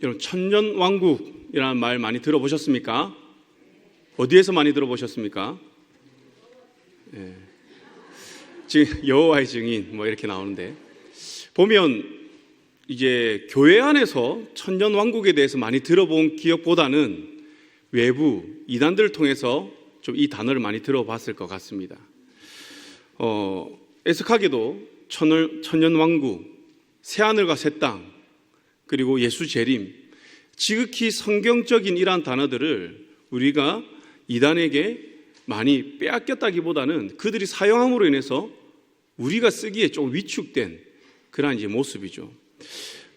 여러분, 천년왕국이라는 말 많이 들어보셨습니까? 어디에서 많이 들어보셨습니까? 예. 지금 여호와의 증인 뭐 이렇게 나오는데, 보면 이제 교회 안에서 천년왕국에 대해서 많이 들어본 기억보다는 외부 이단들을 통해서 좀 이 단어를 많이 들어봤을 것 같습니다. 애석하게도 천년왕국, 새하늘과 새 땅, 그리고 예수 재림, 지극히 성경적인 이러한 단어들을 우리가 이단에게 많이 빼앗겼다기보다는 그들이 사용함으로 인해서 우리가 쓰기에 좀 위축된 그러한 이제 모습이죠.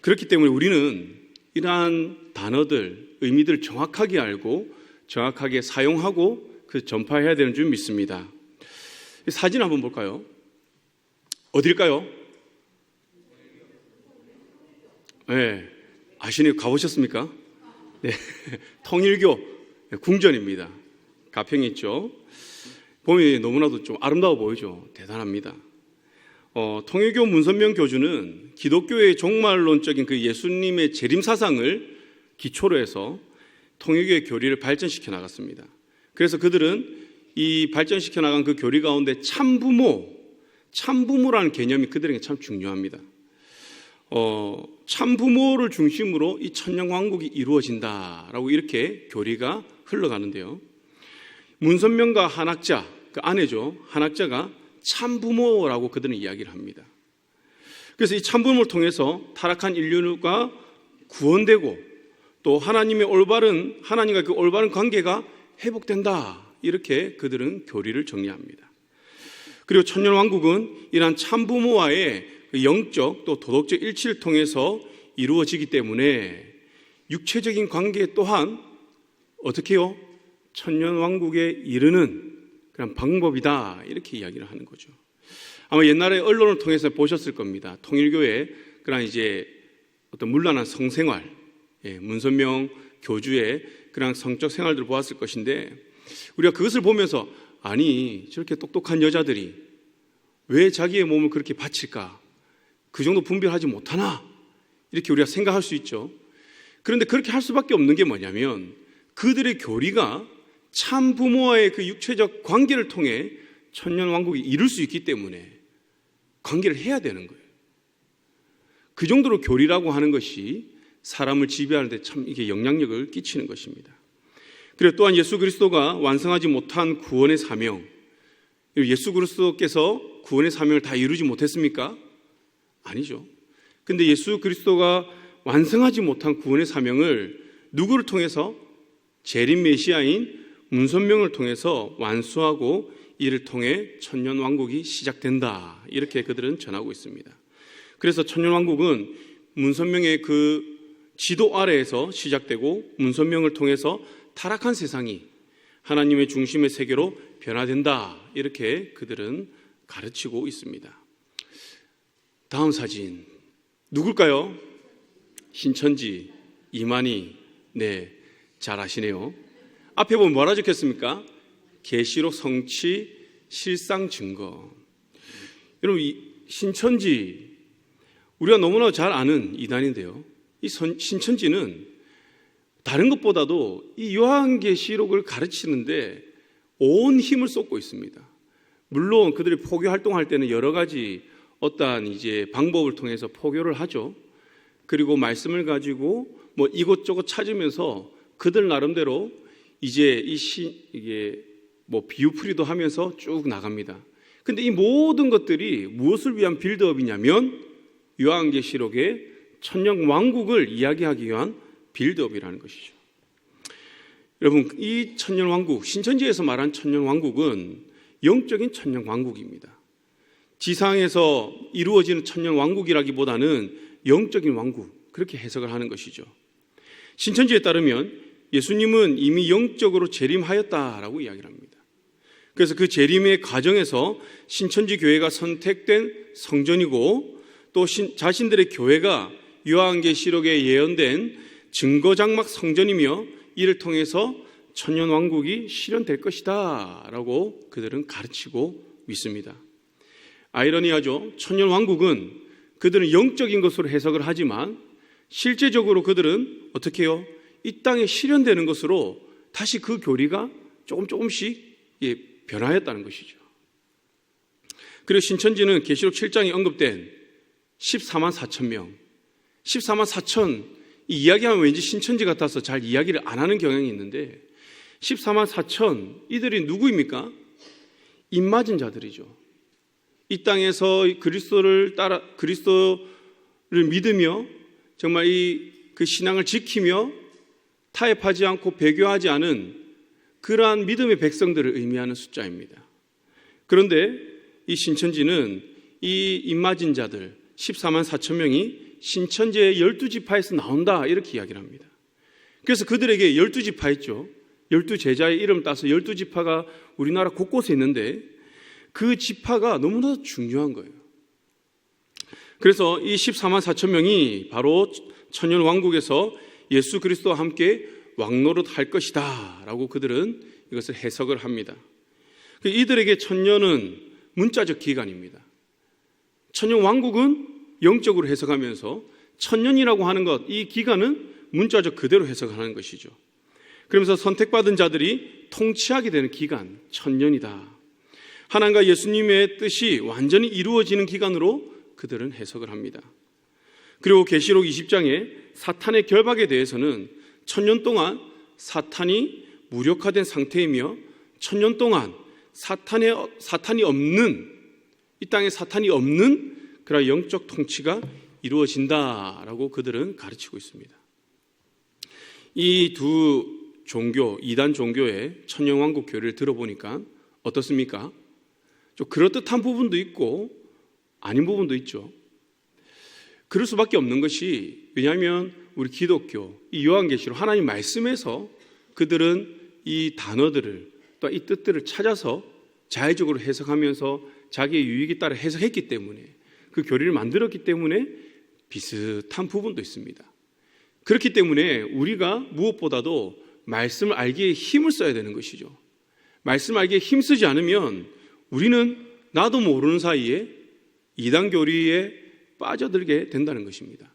그렇기 때문에 우리는 이러한 단어들, 의미들을 정확하게 알고 정확하게 사용하고 그 전파해야 되는 줄 믿습니다. 사진 한번 볼까요? 어딜까요? 네, 아시네요? 가보셨습니까? 네, 통일교 궁전입니다. 가평이 있죠. 보면 너무나도 좀 아름다워 보이죠. 대단합니다. 통일교 문선명 교주는 기독교의 종말론적인 그 예수님의 재림 사상을 기초로 해서 통일교의 교리를 발전시켜 나갔습니다. 그래서 그들은 이 발전시켜 나간 그 교리 가운데 참부모라는 개념이 그들에게 참 중요합니다. 참부모를 중심으로 이 천년왕국이 이루어진다라고 이렇게 교리가 흘러가는데요. 문선명과 한학자, 그 아내죠. 한학자가 참부모라고 그들은 이야기를 합니다. 그래서 이 참부모를 통해서 타락한 인류가 구원되고 또 하나님과 그 올바른 관계가 회복된다. 이렇게 그들은 교리를 정리합니다. 그리고 천년왕국은 이러한 참부모와의 영적 또 도덕적 일치를 통해서 이루어지기 때문에 육체적인 관계 또한 어떻게 해요? 천년왕국에 이르는 그런 방법이다. 이렇게 이야기를 하는 거죠. 아마 옛날에 언론을 통해서 보셨을 겁니다. 통일교의 그런 이제 어떤 문란한 성생활, 문선명 교주의 그런 성적 생활들을 보았을 것인데, 우리가 그것을 보면서 아니 저렇게 똑똑한 여자들이 왜 자기의 몸을 그렇게 바칠까? 그 정도 분별하지 못하나? 이렇게 우리가 생각할 수 있죠. 그런데 그렇게 할 수밖에 없는 게 뭐냐면 그들의 교리가 참 부모와의 그 육체적 관계를 통해 천년왕국이 이룰 수 있기 때문에 관계를 해야 되는 거예요. 그 정도로 교리라고 하는 것이 사람을 지배하는데 참 이게 영향력을 끼치는 것입니다. 그리고 또한 예수 그리스도가 완성하지 못한 구원의 사명, 예수 그리스도께서 구원의 사명을 다 이루지 못했습니까? 아니죠. 근데 예수 그리스도가 완성하지 못한 구원의 사명을 누구를 통해서? 재림 메시아인 문선명을 통해서 완수하고 이를 통해 천년왕국이 시작된다. 이렇게 그들은 전하고 있습니다. 그래서 천년왕국은 문선명의 그 지도 아래에서 시작되고 문선명을 통해서 타락한 세상이 하나님의 중심의 세계로 변화된다. 이렇게 그들은 가르치고 있습니다. 다음 사진 누굴까요? 신천지, 이만희. 네, 잘 아시네요. 앞에 보면 뭐라 적혔습니까? 계시록 성취 실상 증거. 여러분, 이 신천지 우리가 너무나 잘 아는 이단인데요. 이 신천지는 다른 것보다도 이 요한계시록을 가르치는데 온 힘을 쏟고 있습니다. 물론 그들이 포교 활동할 때는 여러 가지 어떠한 이제 방법을 통해서 포교를 하죠. 그리고 말씀을 가지고 뭐 이곳저곳 찾으면서 그들 나름대로 이제 이게 뭐 비유풀이도 하면서 쭉 나갑니다. 근데 이 모든 것들이 무엇을 위한 빌드업이냐면 요한계시록의 천년왕국을 이야기하기 위한 빌드업이라는 것이죠. 여러분, 이 천년왕국, 신천지에서 말한 천년왕국은 영적인 천년왕국입니다. 지상에서 이루어지는 천년왕국이라기보다는 영적인 왕국, 그렇게 해석을 하는 것이죠. 신천지에 따르면 예수님은 이미 영적으로 재림하였다라고 이야기를 합니다. 그래서 그 재림의 과정에서 신천지 교회가 선택된 성전이고 또 자신들의 교회가 요한계시록에 예언된 증거장막 성전이며 이를 통해서 천년왕국이 실현될 것이다 라고 그들은 가르치고 믿습니다. 아이러니하죠. 천년왕국은 그들은 영적인 것으로 해석을 하지만 실제적으로 그들은 어떻게 해요? 이 땅에 실현되는 것으로 다시 그 교리가 조금씩 변화했다는 것이죠. 그리고 신천지는 계시록 7장에 언급된 14만 4천 명, 14만 4천, 이 이야기하면 왠지 신천지 같아서 잘 이야기를 안 하는 경향이 있는데 14만 4천, 이들이 누구입니까? 입맞은 자들이죠. 이 땅에서 그리스도를 믿으며 정말 그 신앙을 지키며 타협하지 않고 배교하지 않은 그러한 믿음의 백성들을 의미하는 숫자입니다. 그런데 이 신천지는 이 입맞은 자들 14만 4천 명이 신천지의 12지파에서 나온다 이렇게 이야기를 합니다. 그래서 그들에게 12지파 있죠. 12제자의 이름 따서 12지파가 우리나라 곳곳에 있는데 그 지파가 너무나 중요한 거예요. 그래서 이 14만 4천 명이 바로 천년 왕국에서 예수 그리스도와 함께 왕노릇 할 것이다 라고 그들은 이것을 해석을 합니다. 이들에게 천년은 문자적 기간입니다. 천년 왕국은 영적으로 해석하면서 천년이라고 하는 것, 이 기간은 문자적 그대로 해석하는 것이죠. 그러면서 선택받은 자들이 통치하게 되는 기간, 천년이다. 하나님과 예수님의 뜻이 완전히 이루어지는 기간으로 그들은 해석을 합니다. 그리고 계시록 20장에 사탄의 결박에 대해서는 천년 동안 사탄이 무력화된 상태이며 천년 동안 사탄이 없는, 이 땅에 사탄이 없는 그런 영적 통치가 이루어진다라고 그들은 가르치고 있습니다. 이 두 종교, 이단 종교의 천년왕국 교리를 들어보니까 어떻습니까? 좀 그럴듯한 부분도 있고 아닌 부분도 있죠. 그럴 수밖에 없는 것이, 왜냐하면 우리 기독교, 이 요한계시록 하나님 말씀에서 그들은 이 단어들을 또 이 뜻들을 찾아서 자의적으로 해석하면서 자기의 유익에 따라 해석했기 때문에, 그 교리를 만들었기 때문에 비슷한 부분도 있습니다. 그렇기 때문에 우리가 무엇보다도 말씀을 알기에 힘을 써야 되는 것이죠. 말씀을 알기에 힘쓰지 않으면 우리는 나도 모르는 사이에 이단 교리에 빠져들게 된다는 것입니다.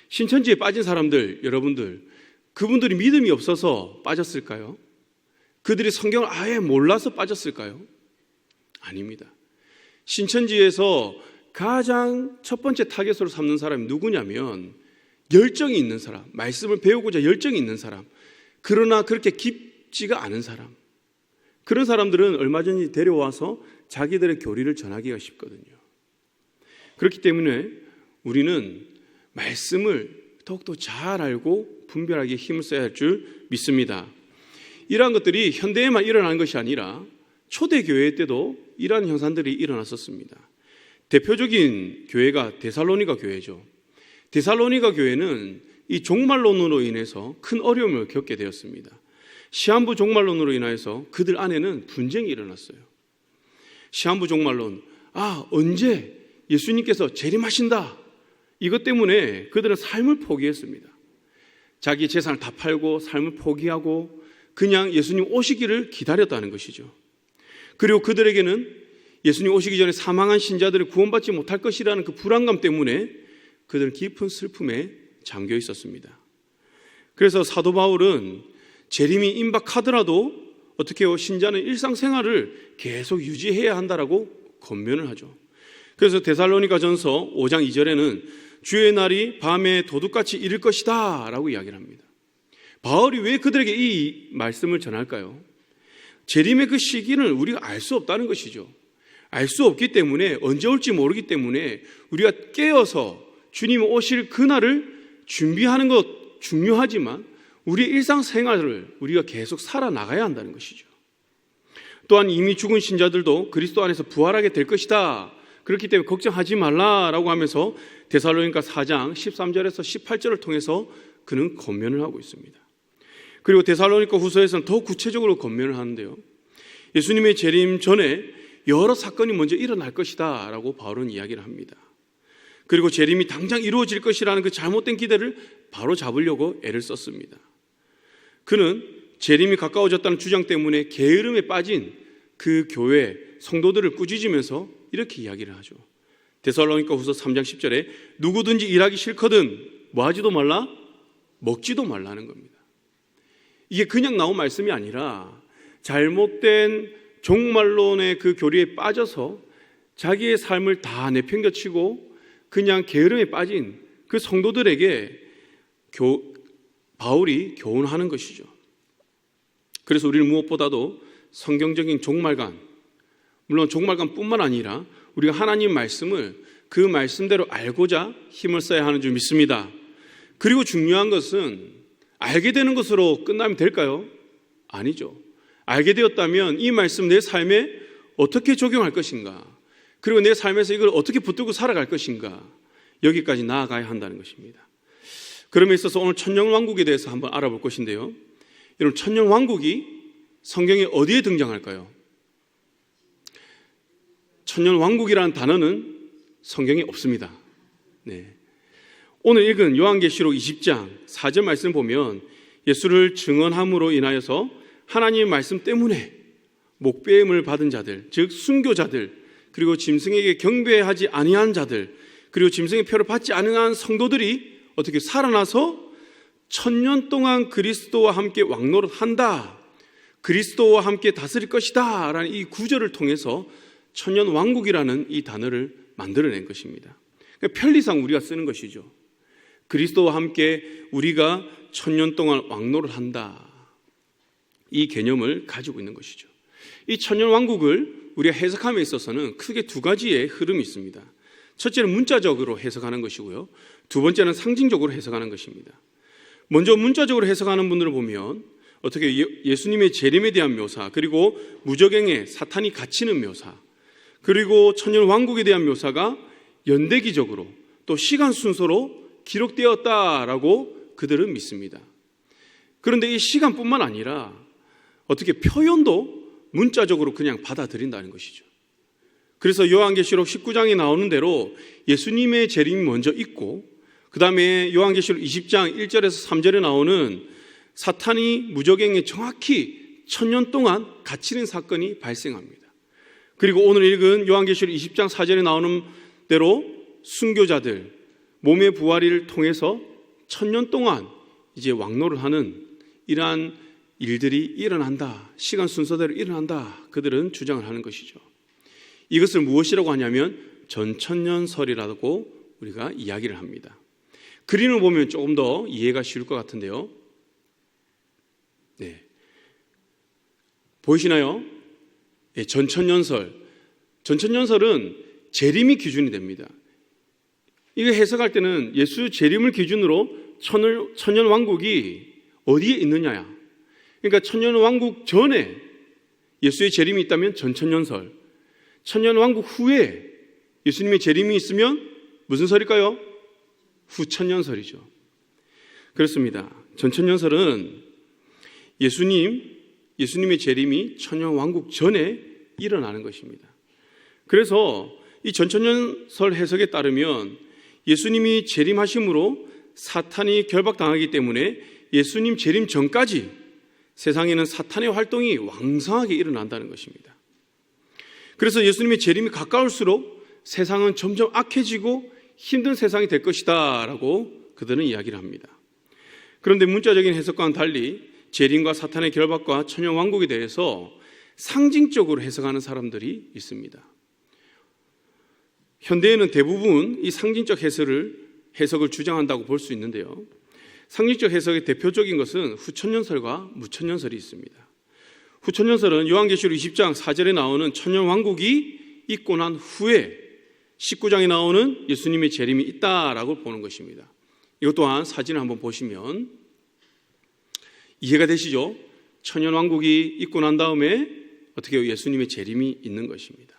신천지에 빠진 사람들, 여러분들, 그분들이 믿음이 없어서 빠졌을까요? 그들이 성경을 아예 몰라서 빠졌을까요? 아닙니다. 신천지에서 가장 첫 번째 타겟으로 삼는 사람이 누구냐면 열정이 있는 사람, 말씀을 배우고자 열정이 있는 사람, 그러나 그렇게 깊지가 않은 사람, 그런 사람들은 얼마든지 데려와서 자기들의 교리를 전하기가 쉽거든요. 그렇기 때문에 우리는 말씀을 더욱더 잘 알고 분별하기에 힘을 써야 할 줄 믿습니다. 이러한 것들이 현대에만 일어나는 것이 아니라 초대교회 때도 이러한 현상들이 일어났었습니다. 대표적인 교회가 데살로니가 교회죠. 데살로니가 교회는 이 종말론으로 인해서 큰 어려움을 겪게 되었습니다. 시한부 종말론으로 인해서 그들 안에는 분쟁이 일어났어요. 시한부 종말론, 언제 예수님께서 재림하신다, 이것 때문에 그들은 삶을 포기했습니다. 자기 재산을 다 팔고 삶을 포기하고 그냥 예수님 오시기를 기다렸다는 것이죠. 그리고 그들에게는 예수님 오시기 전에 사망한 신자들을 구원받지 못할 것이라는 그 불안감 때문에 그들은 깊은 슬픔에 잠겨 있었습니다. 그래서 사도 바울은 재림이 임박하더라도 어떻게 해요? 신자는 일상생활을 계속 유지해야 한다라고 권면을 하죠. 그래서 데살로니가 전서 5장 2절에는 주의 날이 밤에 도둑같이 이를 것이다 라고 이야기를 합니다. 바울이 왜 그들에게 이 말씀을 전할까요? 재림의 그 시기는 우리가 알 수 없다는 것이죠. 알 수 없기 때문에, 언제 올지 모르기 때문에 우리가 깨어서 주님 오실 그날을 준비하는 것 중요하지만 우리의 일상생활을 우리가 계속 살아나가야 한다는 것이죠. 또한 이미 죽은 신자들도 그리스도 안에서 부활하게 될 것이다, 그렇기 때문에 걱정하지 말라라고 하면서 데살로니가 4장 13절에서 18절을 통해서 그는 권면을 하고 있습니다. 그리고 데살로니가 후서에서는 더 구체적으로 권면을 하는데요, 예수님의 재림 전에 여러 사건이 먼저 일어날 것이다 라고 바울은 이야기를 합니다. 그리고 재림이 당장 이루어질 것이라는 그 잘못된 기대를 바로 잡으려고 애를 썼습니다. 그는 재림이 가까워졌다는 주장 때문에 게으름에 빠진 그 교회 성도들을 꾸짖으면서 이렇게 이야기를 하죠. 데살로니가 후서 3장 10절에 누구든지 일하기 싫거든 뭐 하지도 말라? 먹지도 말라는 겁니다. 이게 그냥 나온 말씀이 아니라 잘못된 종말론의 그 교리에 빠져서 자기의 삶을 다 내팽겨치고 그냥 게으름에 빠진 그 성도들에게 바울이 교훈하는 것이죠. 그래서 우리는 무엇보다도 성경적인 종말관, 물론 종말관뿐만 아니라 우리가 하나님 말씀을 그 말씀대로 알고자 힘을 써야 하는 줄 믿습니다. 그리고 중요한 것은 알게 되는 것으로 끝나면 될까요? 아니죠. 알게 되었다면 이 말씀 내 삶에 어떻게 적용할 것인가, 그리고 내 삶에서 이걸 어떻게 붙들고 살아갈 것인가, 여기까지 나아가야 한다는 것입니다. 그럼에 있어서 오늘 천년왕국에 대해서 한번 알아볼 것인데요, 여러분, 천년왕국이 성경에 어디에 등장할까요? 천년왕국이라는 단어는 성경에 없습니다. 네. 오늘 읽은 요한계시록 20장 4절 말씀 보면 예수를 증언함으로 인하여서 하나님의 말씀 때문에 목배임을 받은 자들, 즉 순교자들, 그리고 짐승에게 경배하지 아니한 자들, 그리고 짐승의 표를 받지 않은 성도들이 어떻게 살아나서 1000년 동안 그리스도와 함께 왕노릇한다, 그리스도와 함께 다스릴 것이다 라는 이 구절을 통해서 천년왕국이라는 이 단어를 만들어낸 것입니다. 그러니까 편리상 우리가 쓰는 것이죠. 그리스도와 함께 우리가 1000년 동안 왕노릇한다, 이 개념을 가지고 있는 것이죠. 이 천년왕국을 우리가 해석함에 있어서는 크게 두 가지의 흐름이 있습니다. 첫째는 문자적으로 해석하는 것이고요, 두 번째는 상징적으로 해석하는 것입니다. 먼저 문자적으로 해석하는 분들을 보면 어떻게 예수님의 재림에 대한 묘사, 그리고 무저갱에 사탄이 갇히는 묘사, 그리고 천년왕국에 대한 묘사가 연대기적으로 또 시간 순서로 기록되었다라고 그들은 믿습니다. 그런데 이 시간뿐만 아니라 어떻게 표현도 문자적으로 그냥 받아들인다는 것이죠. 그래서 요한계시록 19장에 나오는 대로 예수님의 재림이 먼저 있고, 그 다음에 요한계시록 20장 1절에서 3절에 나오는 사탄이 무저갱에 정확히 1000년 동안 갇히는 사건이 발생합니다. 그리고 오늘 읽은 요한계시록 20장 4절에 나오는 대로 순교자들, 몸의 부활을 통해서 1000년 동안 이제 왕노를 하는 이러한 일들이 일어난다, 시간 순서대로 일어난다, 그들은 주장을 하는 것이죠. 이것을 무엇이라고 하냐면 전천년설이라고 우리가 이야기를 합니다. 그림을 보면 조금 더 이해가 쉬울 것 같은데요, 네, 보이시나요? 네, 전천년설. 전천년설은 재림이 기준이 됩니다. 이거 해석할 때는 예수 재림을 기준으로 천년왕국이 어디에 있느냐야. 그러니까 천년왕국 전에 예수의 재림이 있다면 전천년설, 천년왕국 후에 예수님의 재림이 있으면 무슨 설일까요? 후천년설이죠. 그렇습니다. 전천년설은 예수님의 재림이 천년왕국 전에 일어나는 것입니다. 그래서 이 전천년설 해석에 따르면 예수님이 재림하심으로 사탄이 결박당하기 때문에 예수님 재림 전까지 세상에는 사탄의 활동이 왕성하게 일어난다는 것입니다. 그래서 예수님의 재림이 가까울수록 세상은 점점 악해지고 힘든 세상이 될 것이다 라고 그들은 이야기를 합니다. 그런데 문자적인 해석과는 달리 재림과 사탄의 결박과 천년왕국에 대해서 상징적으로 해석하는 사람들이 있습니다. 현대에는 대부분 이 상징적 해석을 주장한다고 볼 수 있는데요, 상징적 해석의 대표적인 것은 후천년설과 무천년설이 있습니다. 후천년설은 요한계시록 20장 4절에 나오는 천년왕국이 있고 난 후에 19장에 나오는 예수님의 재림이 있다라고 보는 것입니다. 이것 또한 사진을 한번 보시면 이해가 되시죠? 천년왕국이 있고 난 다음에 어떻게 예수님의 재림이 있는 것입니다.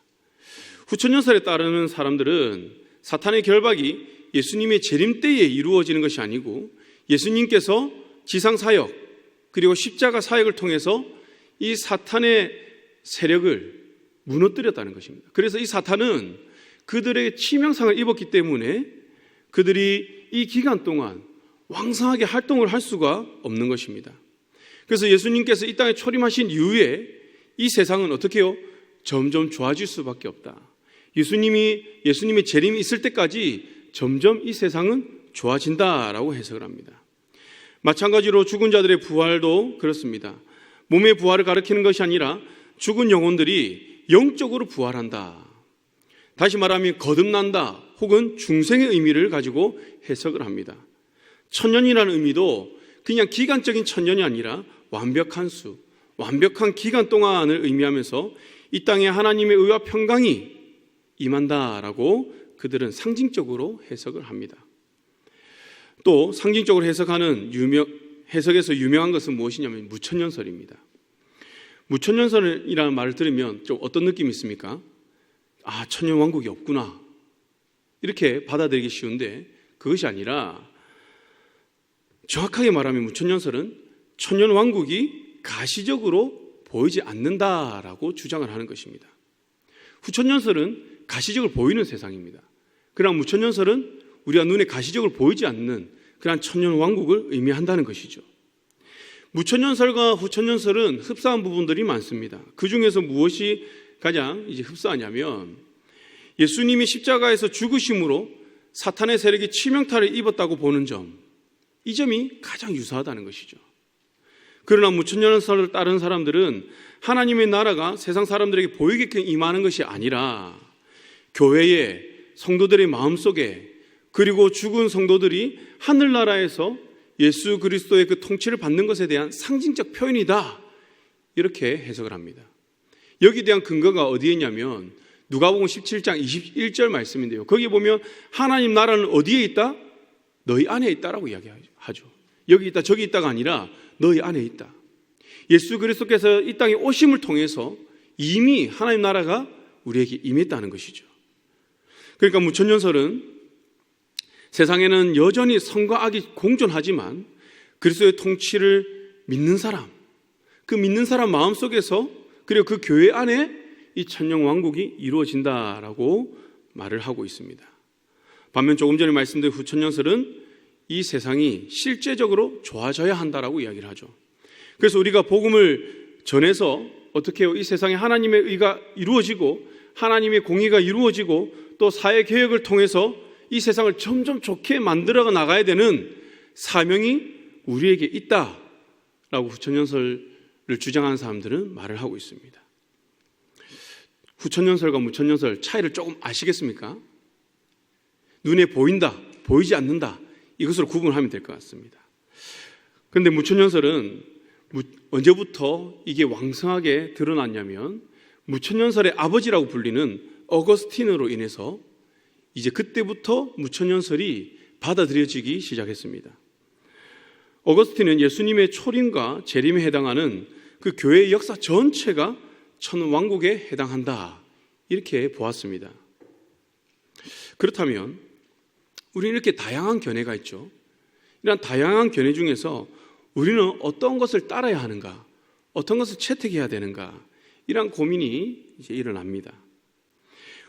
후천년설에 따르는 사람들은 사탄의 결박이 예수님의 재림 때에 이루어지는 것이 아니고 예수님께서 지상사역 그리고 십자가 사역을 통해서 이 사탄의 세력을 무너뜨렸다는 것입니다. 그래서 이 사탄은 그들에게 치명상을 입었기 때문에 그들이 이 기간 동안 왕성하게 활동을 할 수가 없는 것입니다. 그래서 예수님께서 이 땅에 초림하신 이후에 이 세상은 어떻게 해요? 점점 좋아질 수밖에 없다. 예수님의 재림이 있을 때까지 점점 이 세상은 좋아진다라고 해석을 합니다. 마찬가지로 죽은 자들의 부활도 그렇습니다. 몸의 부활을 가리키는 것이 아니라 죽은 영혼들이 영적으로 부활한다. 다시 말하면 거듭난다 혹은 중생의 의미를 가지고 해석을 합니다. 천년이라는 의미도 그냥 기간적인 천년이 아니라 완벽한 수, 완벽한 기간 동안을 의미하면서 이 땅에 하나님의 의와 평강이 임한다라고 그들은 상징적으로 해석을 합니다. 또 상징적으로 해석하는 해석에서 유명한 것은 무엇이냐면 무천년설입니다. 무천년설이라는 말을 들으면 좀 어떤 느낌이 있습니까? 아, 천년왕국이 없구나 이렇게 받아들이기 쉬운데 그것이 아니라 정확하게 말하면 무천년설은 천년왕국이 가시적으로 보이지 않는다라고 주장을 하는 것입니다. 후천년설은 가시적으로 보이는 세상입니다. 그러나 무천년설은 우리가 눈에 가시적으로 보이지 않는 그러한 천년왕국을 의미한다는 것이죠. 무천년설과 후천년설은 흡사한 부분들이 많습니다. 그 중에서 무엇이 가장 흡사하냐면 예수님이 십자가에서 죽으심으로 사탄의 세력이 치명타를 입었다고 보는 점, 이 점이 가장 유사하다는 것이죠. 그러나 무천년설을 따른 사람들은 하나님의 나라가 세상 사람들에게 보이게끔 임하는 것이 아니라 교회에, 성도들의 마음속에, 그리고 죽은 성도들이 하늘나라에서 예수 그리스도의 그 통치를 받는 것에 대한 상징적 표현이다, 이렇게 해석을 합니다. 여기에 대한 근거가 어디에 있냐면 누가복음 17장 21절 말씀인데요, 거기 보면 하나님 나라는 어디에 있다? 너희 안에 있다라고 이야기하죠. 여기 있다 저기 있다가 아니라 너희 안에 있다. 예수 그리스도께서 이 땅에 오심을 통해서 이미 하나님 나라가 우리에게 임했다는 것이죠. 그러니까 무천년설은 세상에는 여전히 선과 악이 공존하지만 그리스도의 통치를 믿는 사람, 그 믿는 사람 마음속에서, 그리고 그 교회 안에 이 천년왕국이 이루어진다라고 말을 하고 있습니다. 반면 조금 전에 말씀드린 후천년설은 이 세상이 실제적으로 좋아져야 한다라고 이야기를 하죠. 그래서 우리가 복음을 전해서 어떻게 해요? 이 세상에 하나님의 의가 이루어지고 하나님의 공의가 이루어지고 또 사회개혁을 통해서 이 세상을 점점 좋게 만들어 나가야 되는 사명이 우리에게 있다라고 후천년설을 주장하는 사람들은 말을 하고 있습니다. 후천년설과 무천년설 차이를 조금 아시겠습니까? 눈에 보인다, 보이지 않는다, 이것으로 구분하면 될 것 같습니다. 그런데 무천년설은 언제부터 이게 왕성하게 드러났냐면 무천년설의 아버지라고 불리는 어거스틴으로 인해서 이제 그때부터 무천년설이 받아들여지기 시작했습니다. 어거스틴은 예수님의 초림과 재림에 해당하는 그 교회의 역사 전체가 천왕국에 해당한다, 이렇게 보았습니다. 그렇다면 우리는 이렇게 다양한 견해가 있죠. 이런 다양한 견해 중에서 우리는 어떤 것을 따라야 하는가, 어떤 것을 채택해야 되는가, 이런 고민이 이제 일어납니다.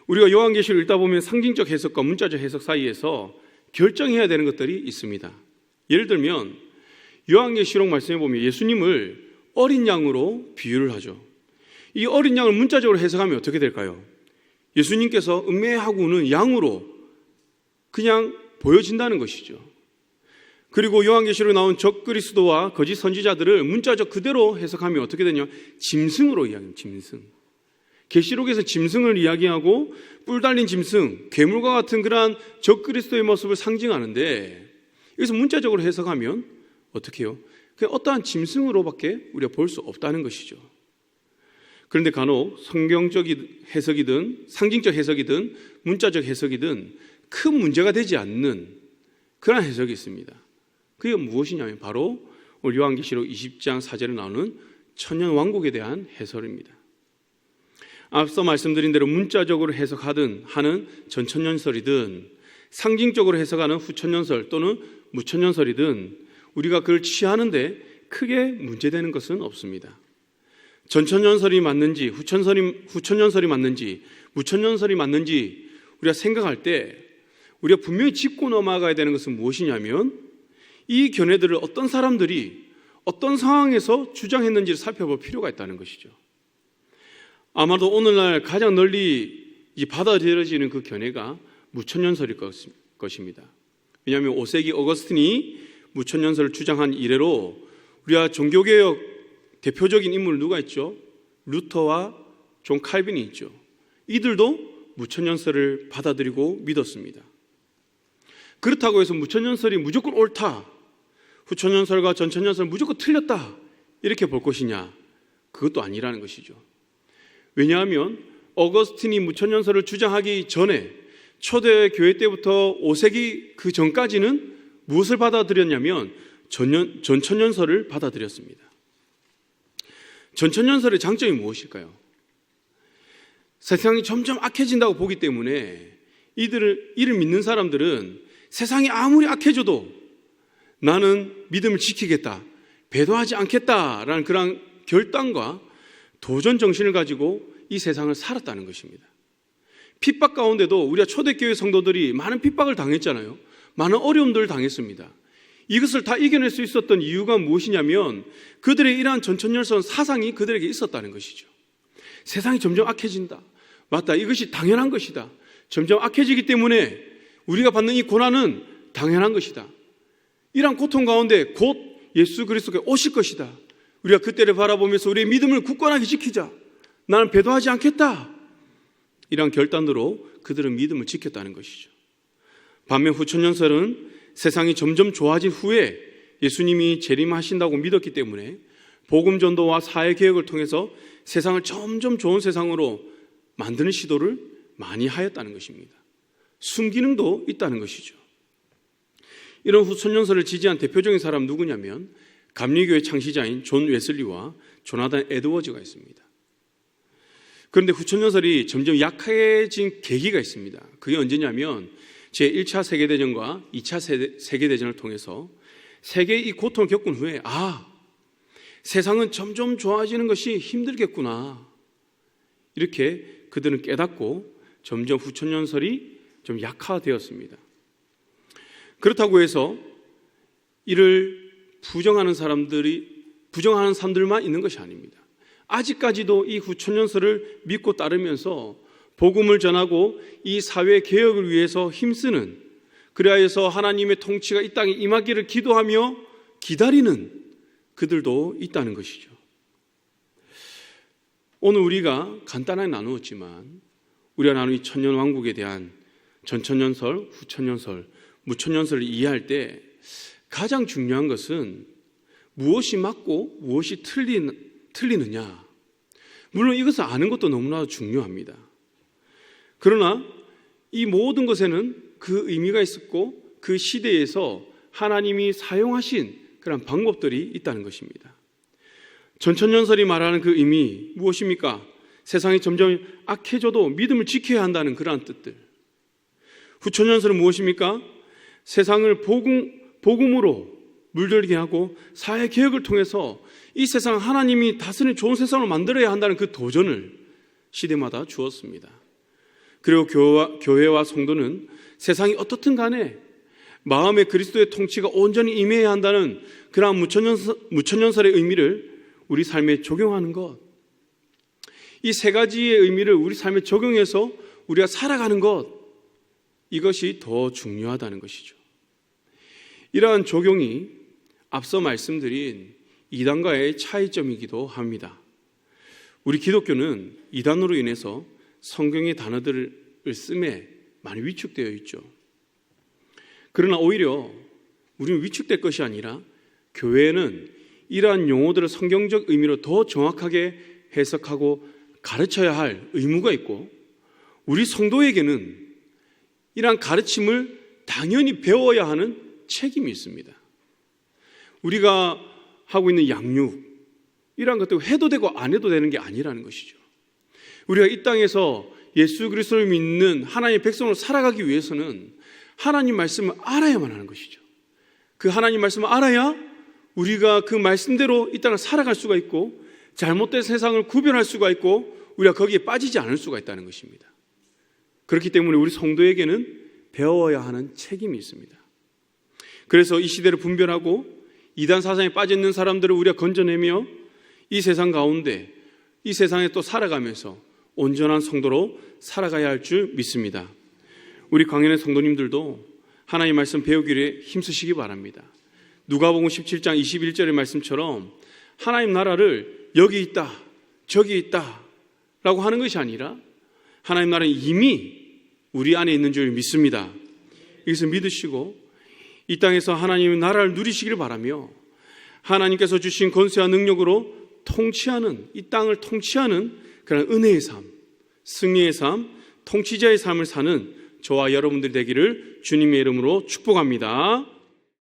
우리가 요한계시를 읽다 보면 상징적 해석과 문자적 해석 사이에서 결정해야 되는 것들이 있습니다. 예를 들면 요한계시록 말씀해 보면 예수님을 어린 양으로 비유를 하죠. 이 어린 양을 문자적으로 해석하면 어떻게 될까요? 예수님께서 음매하고 우는 양으로 그냥 보여진다는 것이죠. 그리고 요한계시록에 나온 적그리스도와 거짓 선지자들을 문자적 그대로 해석하면 어떻게 되냐? 짐승으로 이야기합니다. 짐승. 계시록에서 짐승을 이야기하고 뿔 달린 짐승, 괴물과 같은 그러한 적그리스도의 모습을 상징하는데, 여기서 문자적으로 해석하면 어떻게 해요? 그냥 어떠한 짐승으로밖에 우리가 볼 수 없다는 것이죠. 그런데 간혹 성경적 해석이든 상징적 해석이든 문자적 해석이든 큰 문제가 되지 않는 그런 해석이 있습니다. 그게 무엇이냐면 바로 오늘 요한계시록 20장 4절에 나오는 천년왕국에 대한 해설입니다. 앞서 말씀드린 대로 문자적으로 해석하든 하는 전천년설이든 상징적으로 해석하는 후천년설 또는 무천년설이든 우리가 그걸 취하는데 크게 문제되는 것은 없습니다. 전천년설이 맞는지 후천년설이 맞는지 무천년설이 맞는지 우리가 생각할 때 우리가 분명히 짚고 넘어가야 되는 것은 무엇이냐면 이 견해들을 어떤 사람들이 어떤 상황에서 주장했는지를 살펴볼 필요가 있다는 것이죠. 아마도 오늘날 가장 널리 받아들여지는 그 견해가 무천년설일 것입니다. 왜냐하면 5세기 어거스틴이 무천년설을 주장한 이래로 우리가 종교개혁 대표적인 인물 누가 있죠? 루터와 존 칼빈이 있죠. 이들도 무천년설을 받아들이고 믿었습니다. 그렇다고 해서 무천년설이 무조건 옳다, 후천년설과 전천년설 무조건 틀렸다 이렇게 볼 것이냐? 그것도 아니라는 것이죠. 왜냐하면 어거스틴이 무천년설을 주장하기 전에 초대 교회 때부터 5세기 그 전까지는 무엇을 받아들였냐면 전천년설을 받아들였습니다. 전천년설의 장점이 무엇일까요? 세상이 점점 악해진다고 보기 때문에 이를 믿는 사람들은 세상이 아무리 악해져도 나는 믿음을 지키겠다, 배도하지 않겠다라는 그런 결단과 도전 정신을 가지고 이 세상을 살았다는 것입니다. 핍박 가운데도 우리가 초대교회 성도들이 많은 핍박을 당했잖아요. 많은 어려움들을 당했습니다. 이것을 다 이겨낼 수 있었던 이유가 무엇이냐면 그들의 이러한 전천년설 사상이 그들에게 있었다는 것이죠. 세상이 점점 악해진다, 맞다, 이것이 당연한 것이다, 점점 악해지기 때문에 우리가 받는 이 고난은 당연한 것이다, 이러한 고통 가운데 곧 예수 그리스도가 오실 것이다, 우리가 그때를 바라보면서 우리의 믿음을 굳건하게 지키자, 나는 배도하지 않겠다, 이러한 결단으로 그들은 믿음을 지켰다는 것이죠. 반면 후천년설은 세상이 점점 좋아진 후에 예수님이 재림하신다고 믿었기 때문에 복음 전도와 사회 개혁을 통해서 세상을 점점 좋은 세상으로 만드는 시도를 많이 하였다는 것입니다. 순기능도 있다는 것이죠. 이런 후천년설을 지지한 대표적인 사람 누구냐면 감리교회 창시자인 존 웨슬리와 조나단 에드워즈가 있습니다. 그런데 후천년설이 점점 약해진 계기가 있습니다. 그게 언제냐면 제1차 세계대전과 2차 세계대전을 통해서 세계의 이 고통을 겪은 후에 세상은 점점 좋아지는 것이 힘들겠구나, 이렇게 그들은 깨닫고 점점 후천년설이 좀 약화되었습니다. 그렇다고 해서 이를 부정하는 사람들만 있는 것이 아닙니다. 아직까지도 이 후천년설을 믿고 따르면서 복음을 전하고 이 사회 개혁을 위해서 힘쓰는, 그리하여서 하나님의 통치가 이 땅에 임하기를 기도하며 기다리는 그들도 있다는 것이죠. 오늘 우리가 간단하게 나누었지만 우리가 나눈 이 천년왕국에 대한 전천년설, 후천년설, 무천년설을 이해할 때 가장 중요한 것은 무엇이 맞고 무엇이 틀리느냐. 물론 이것을 아는 것도 너무나 중요합니다. 그러나 이 모든 것에는 그 의미가 있었고 그 시대에서 하나님이 사용하신 그런 방법들이 있다는 것입니다. 전천년설이 말하는 그 의미 무엇입니까? 세상이 점점 악해져도 믿음을 지켜야 한다는 그러한 뜻들. 후천년설은 무엇입니까? 세상을 복음으로 물들게 하고 사회 개혁을 통해서 이 세상 하나님이 다스리는 좋은 세상을 만들어야 한다는 그 도전을 시대마다 주었습니다. 그리고 교회와 성도는 세상이 어떻든 간에 마음에 그리스도의 통치가 온전히 임해야 한다는 그러한 무천년설의 의미를 우리 삶에 적용하는 것, 이 세 가지의 의미를 우리 삶에 적용해서 우리가 살아가는 것, 이것이 더 중요하다는 것이죠. 이러한 적용이 앞서 말씀드린 이단과의 차이점이기도 합니다. 우리 기독교는 이단으로 인해서 성경의 단어들을 씀에 많이 위축되어 있죠. 그러나 오히려 우리는 위축될 것이 아니라 교회는 이러한 용어들을 성경적 의미로 더 정확하게 해석하고 가르쳐야 할 의무가 있고, 우리 성도에게는 이러한 가르침을 당연히 배워야 하는 책임이 있습니다. 우리가 하고 있는 양육, 이러한 것도 해도 되고 안 해도 되는 게 아니라는 것이죠. 우리가 이 땅에서 예수 그리스도를 믿는 하나님의 백성으로 살아가기 위해서는 하나님 말씀을 알아야만 하는 것이죠. 그 하나님 말씀을 알아야 우리가 그 말씀대로 이 땅을 살아갈 수가 있고 잘못된 세상을 구별할 수가 있고 우리가 거기에 빠지지 않을 수가 있다는 것입니다. 그렇기 때문에 우리 성도에게는 배워야 하는 책임이 있습니다. 그래서 이 시대를 분별하고 이단 사상에 빠져 있는 사람들을 우리가 건져내며 이 세상 가운데 이 세상에 또 살아가면서 온전한 성도로 살아가야 할 줄 믿습니다. 우리 광연의 성도님들도 하나님 말씀 배우기를 힘쓰시기 바랍니다. 누가복음 17장 21절의 말씀처럼 하나님 나라를 여기 있다, 저기 있다 라고 하는 것이 아니라 하나님 나라는 이미 우리 안에 있는 줄 믿습니다. 이것을 믿으시고 이 땅에서 하나님의 나라를 누리시기를 바라며 하나님께서 주신 권세와 능력으로 통치하는, 이 땅을 통치하는 그런 은혜의 삶, 승리의 삶, 통치자의 삶을 사는 저와 여러분들이 되기를 주님의 이름으로 축복합니다.